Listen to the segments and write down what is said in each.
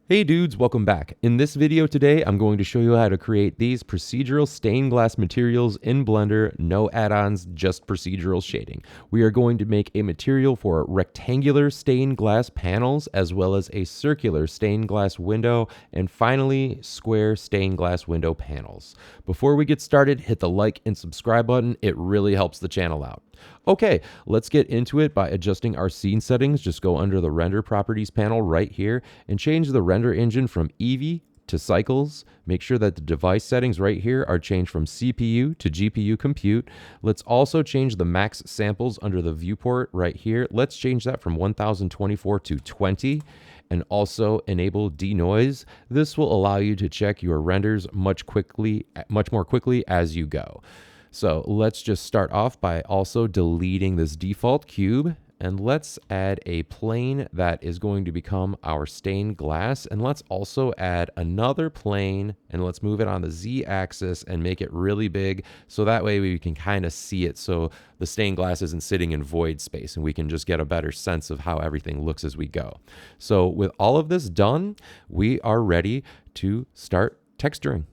Hey dudes, welcome back. In this video today, I'm going to show you how to create these procedural stained glass materials in Blender, no add-ons, just procedural shading. We are going to make a material for rectangular stained glass panels, as well as a circular stained glass window, and finally, square stained glass window panels. Before we get started, hit the like and subscribe button. It really helps the channel out. Okay, let's get into it by adjusting our scene settings. Just go under the render properties panel right here and change the render engine from Eevee to cycles. Make sure that the device settings right here are changed from CPU to GPU compute. Let's also change the max samples under the viewport right here. Let's change that from 1024 to 20. And also enable denoise. This will allow you to check your renders much more quickly as you go. So let's just start off by also deleting this default cube, and let's add a plane that is going to become our stained glass. And let's also add another plane, and let's move it on the Z axis and make it really big. So that way we can kind of see it. So the stained glass isn't sitting in void space, and we can just get a better sense of how everything looks as we go. So with all of this done, we are ready to start texturing.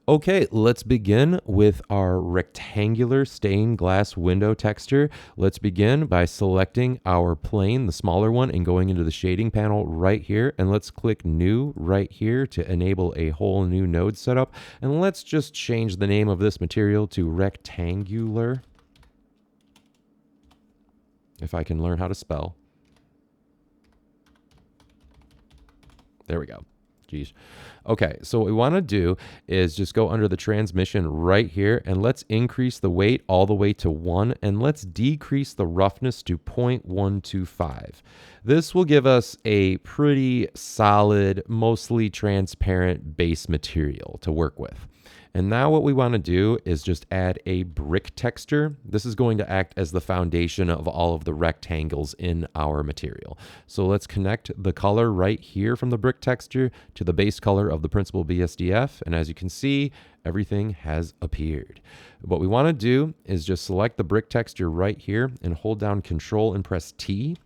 Okay, let's begin with our rectangular stained glass window texture. Let's begin by selecting our plane, the smaller one, and going into the shading panel right here. And let's click new right here to enable a whole new node setup. And let's just change the name of this material to rectangular. If I can learn how to spell. There we go. Jeez. Okay, so what we want to do is just go under the transmission right here, and let's increase the weight all the way to 1, and let's decrease the roughness to 0.125. This will give us a pretty solid, mostly transparent base material to work with. And now what we want to do is just add a brick texture. This is going to act as the foundation of all of the rectangles in our material. So let's connect the color right here from the brick texture to the base color of the Principled BSDF. And as you can see, everything has appeared. What we want to do is just select the brick texture right here and hold down Control and press T.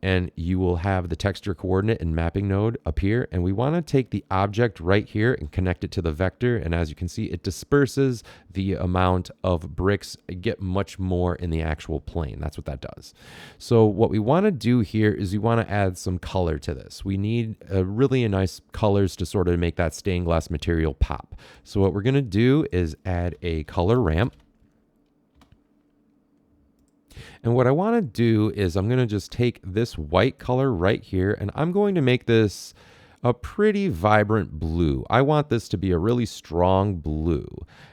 And you will have the texture coordinate and mapping node appear. And we want to take the object right here and connect it to the vector. And as you can see, it disperses the amount of bricks, get much more in the actual plane. That's what that does. So what we want to do here is we want to add some color to this. We need really nice colors to sort of make that stained glass material pop. So what we're going to do is add a color ramp. And what I want to do is I'm going to just take this white color right here, and I'm going to make this a pretty vibrant blue. I want this to be a really strong blue.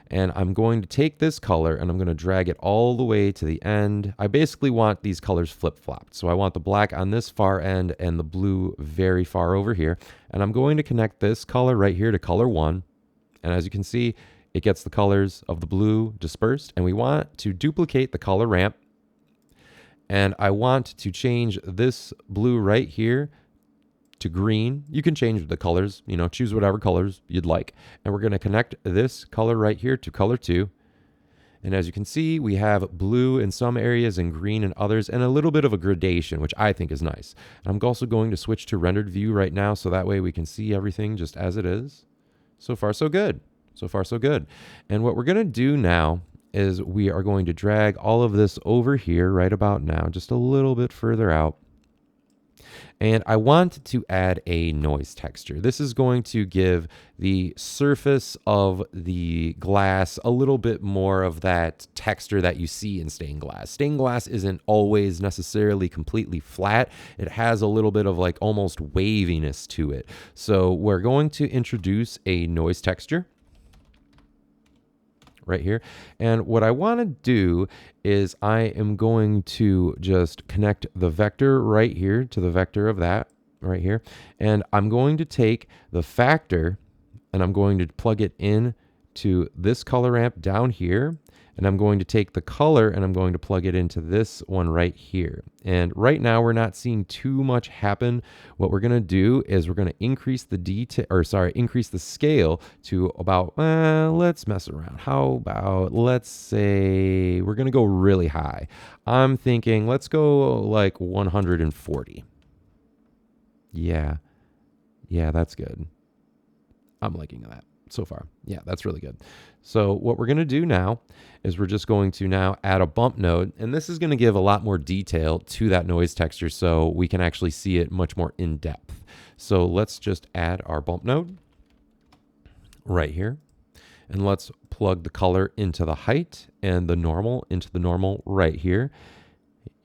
And I'm going to take this color and I'm going to drag it all the way to the end. I basically want these colors flip-flopped. So I want the black on this far end and the blue very far over here. And I'm going to connect this color right here to color 1. And as you can see, it gets the colors of the blue dispersed. And we want to duplicate the color ramp. And I want to change this blue right here to green. You can change the colors, choose whatever colors you'd like. And we're going to connect this color right here to color 2. And as you can see, we have blue in some areas and green in others, and a little bit of a gradation, which I think is nice. And I'm also going to switch to rendered view right now, so that way we can see everything just as it is. So far, so good. So far, so good. And what we're going to do now is we are going to drag all of this over here right about now, just a little bit further out. And I want to add a noise texture. This is going to give the surface of the glass a little bit more of that texture that you see in stained glass. Stained glass isn't always necessarily completely flat. It has a little bit of like almost waviness to it. So we're going to introduce a noise texture right here. And what I want to do is I am going to just connect the vector right here to the vector of that right here. And I'm going to take the factor and I'm going to plug it in to this color ramp down here. And I'm going to take the color and I'm going to plug it into this one right here. And right now we're not seeing too much happen. What we're going to do is we're going to increase the increase the scale to about, let's mess around. How about, let's say we're going to go really high. I'm thinking, let's go like 140. Yeah. Yeah, that's good. I'm liking that so far. Yeah, that's really good. So what we're going to do now is we're just going to now add a bump node, and this is going to give a lot more detail to that noise texture so we can actually see it much more in depth. So let's just add our bump node right here, and let's plug the color into the height and the normal into the normal right here.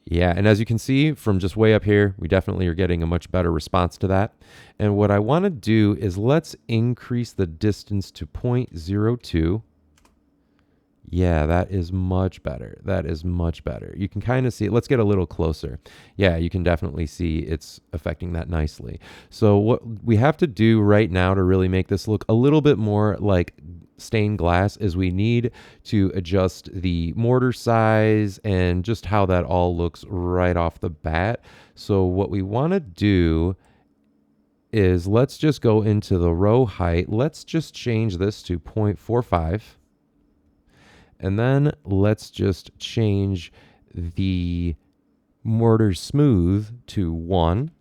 Yeah, and as you can see from just way up here, we definitely are getting a much better response to that. And what I want to do is let's increase the distance to 0.02. Yeah, that is much better. That is much better. You can kind of see it. Let's get a little closer. Yeah, you can definitely see it's affecting that nicely. So what we have to do right now to really make this look a little bit more like stained glass is we need to adjust the mortar size and just how that all looks right off the bat. So what we want to do is let's just go into the row height. Let's just change this to 0.45. And then let's just change the mortar smooth to 1.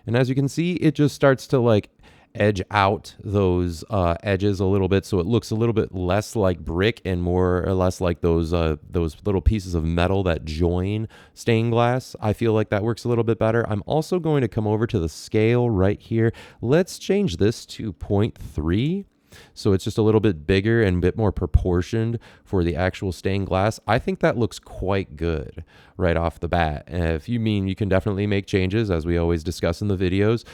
And as you can see, it just starts to like edge out those edges a little bit, so it looks a little bit less like brick and more or less like those little pieces of metal that join stained glass. I feel like that works a little bit better. I'm also going to come over to the scale right here. Let's change this to 0.3. So it's just a little bit bigger and a bit more proportioned for the actual stained glass. I think that looks quite good right off the bat. If you mean you can definitely make changes, as we always discuss in the videos,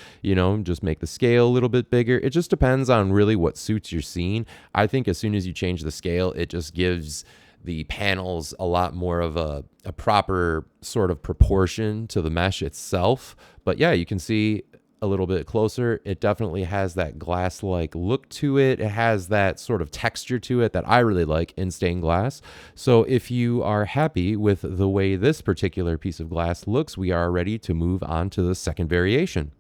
just make the scale a little bit bigger. It just depends on really what suits your scene. I think as soon as you change the scale, it just gives the panels a lot more of a proper sort of proportion to the mesh itself. But yeah, you can see a little bit closer, it definitely has that glass-like look to it. It has that sort of texture to it that I really like in stained glass. So if you are happy with the way this particular piece of glass looks, we are ready to move on to the second variation.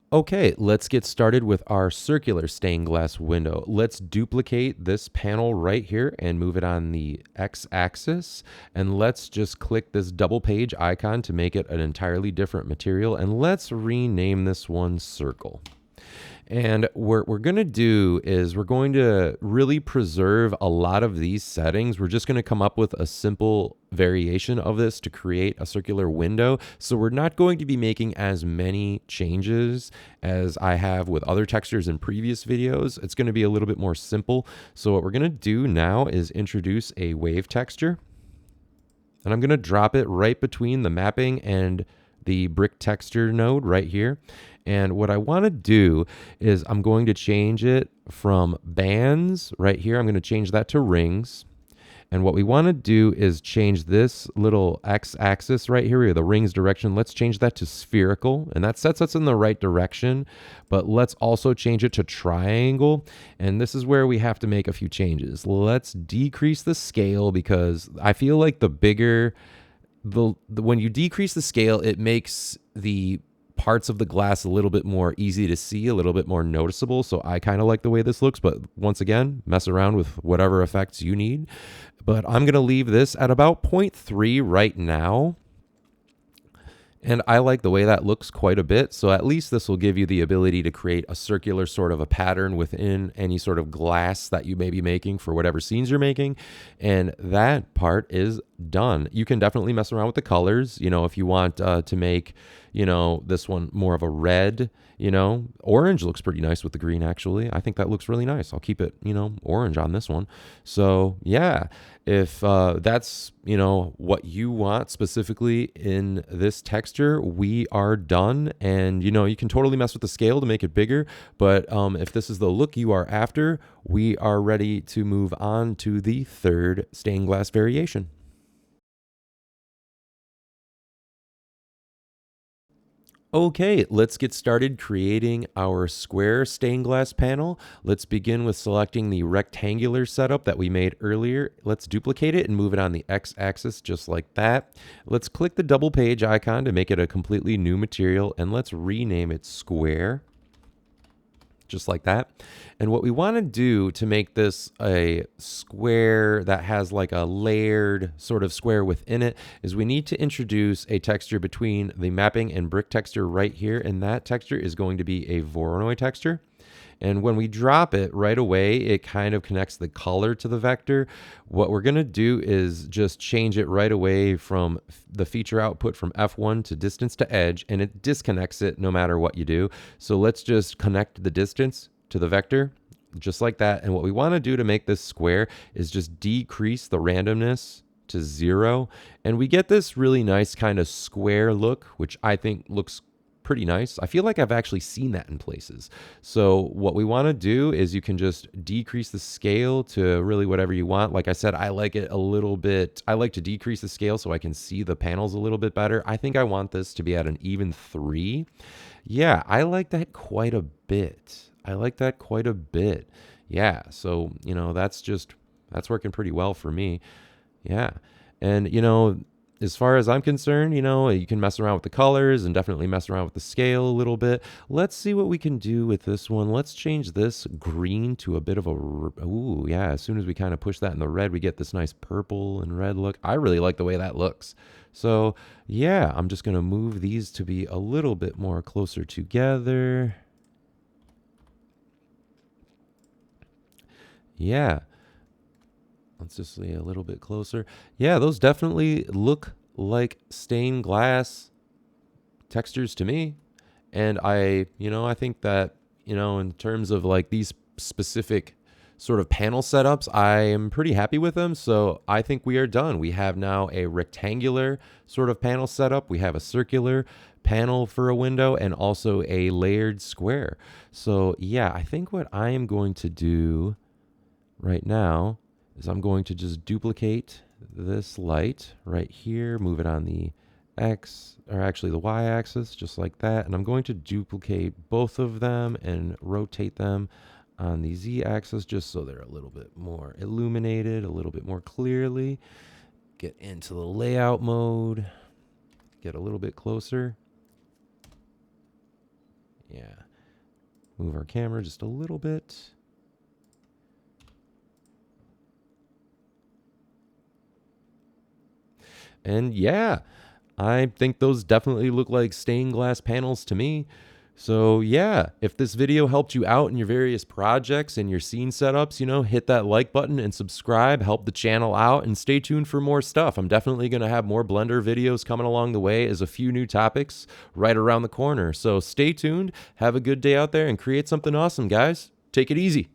Okay, let's get started with our circular stained glass window. Let's duplicate this panel right here and move it on the x-axis. And let's just click this double page icon to make it an entirely different material. And let's rename this one circle. And what we're going to do is we're going to really preserve a lot of these settings. We're just going to come up with a simple variation of this to create a circular window. So we're not going to be making as many changes as I have with other textures in previous videos. It's going to be a little bit more simple. So what we're going to do now is introduce a wave texture. And I'm going to drop it right between the mapping and the brick texture node right here. And what I want to do is I'm going to change it from bands right here. I'm going to change that to rings. And what we want to do is change this little x-axis right here, the rings direction. Let's change that to spherical, and that sets us in the right direction. But let's also change it to triangle. And this is where we have to make a few changes. Let's decrease the scale because I feel like the bigger, when you decrease the scale, it makes the parts of the glass a little bit more easy to see, a little bit more noticeable. So I kind of like the way this looks, but once again, mess around with whatever effects you need. But I'm going to leave this at about 0.3 right now. And I like the way that looks quite a bit. So at least this will give you the ability to create a circular sort of a pattern within any sort of glass that you may be making for whatever scenes you're making. And that part is done. You can definitely mess around with the colors. If you want to make, this one more of a red, orange looks pretty nice with the green, actually. I think that looks really nice. I'll keep it, orange on this one. So yeah, if that's, what you want specifically in this texture, we are done. And, you can totally mess with the scale to make it bigger. But if this is the look you are after, we are ready to move on to the third stained glass variation. Okay, let's get started creating our square stained glass panel. Let's begin with selecting the rectangular setup that we made earlier. Let's duplicate it and move it on the x-axis just like that. Let's click the double page icon to make it a completely new material, and let's rename it square. Just like that. And what we want to do to make this a square that has like a layered sort of square within it is we need to introduce a texture between the mapping and brick texture right here. And that texture is going to be a Voronoi texture. And when we drop it right away, it kind of connects the color to the vector. What we're going to do is just change it right away from the feature output from F1 to distance to edge, and it disconnects it no matter what you do. So let's just connect the distance to the vector just like that. And what we want to do to make this square is just decrease the randomness to 0. And we get this really nice kind of square look, which I think looks pretty nice. I feel like I've actually seen that in places. So what we want to do is you can just decrease the scale to really whatever you want. Like I said, I like it a little bit. I like to decrease the scale so I can see the panels a little bit better. I think I want this to be at an even 3. Yeah, I like that quite a bit. I like that quite a bit. Yeah, so, you know, that's working pretty well for me. Yeah. And, you know, as far as I'm concerned, you know, you can mess around with the colors and definitely mess around with the scale a little bit. Let's see what we can do with this one. Let's change this green to a bit of a, ooh, yeah. As soon as we kind of push that in the red, we get this nice purple and red look. I really like the way that looks. So yeah, I'm just going to move these to be a little bit more closer together. Yeah. Let's just lay a little bit closer. Yeah, those definitely look like stained glass textures to me. And I think that, in terms of like these specific sort of panel setups, I am pretty happy with them. So I think we are done. We have now a rectangular sort of panel setup. We have a circular panel for a window and also a layered square. So yeah, I think what I am going to do right now is I'm going to just duplicate this light right here, move it on the X, or actually the Y axis, just like that. And I'm going to duplicate both of them and rotate them on the Z axis just so they're a little bit more illuminated, a little bit more clearly. Get into the layout mode, get a little bit closer. Yeah. Move our camera just a little bit. And yeah, I think those definitely look like stained glass panels to me. So yeah, if this video helped you out in your various projects and your scene setups, hit that like button and subscribe, help the channel out, and stay tuned for more stuff. I'm definitely going to have more Blender videos coming along the way as a few new topics right around the corner. So stay tuned, have a good day out there, and create something awesome, guys. Take it easy.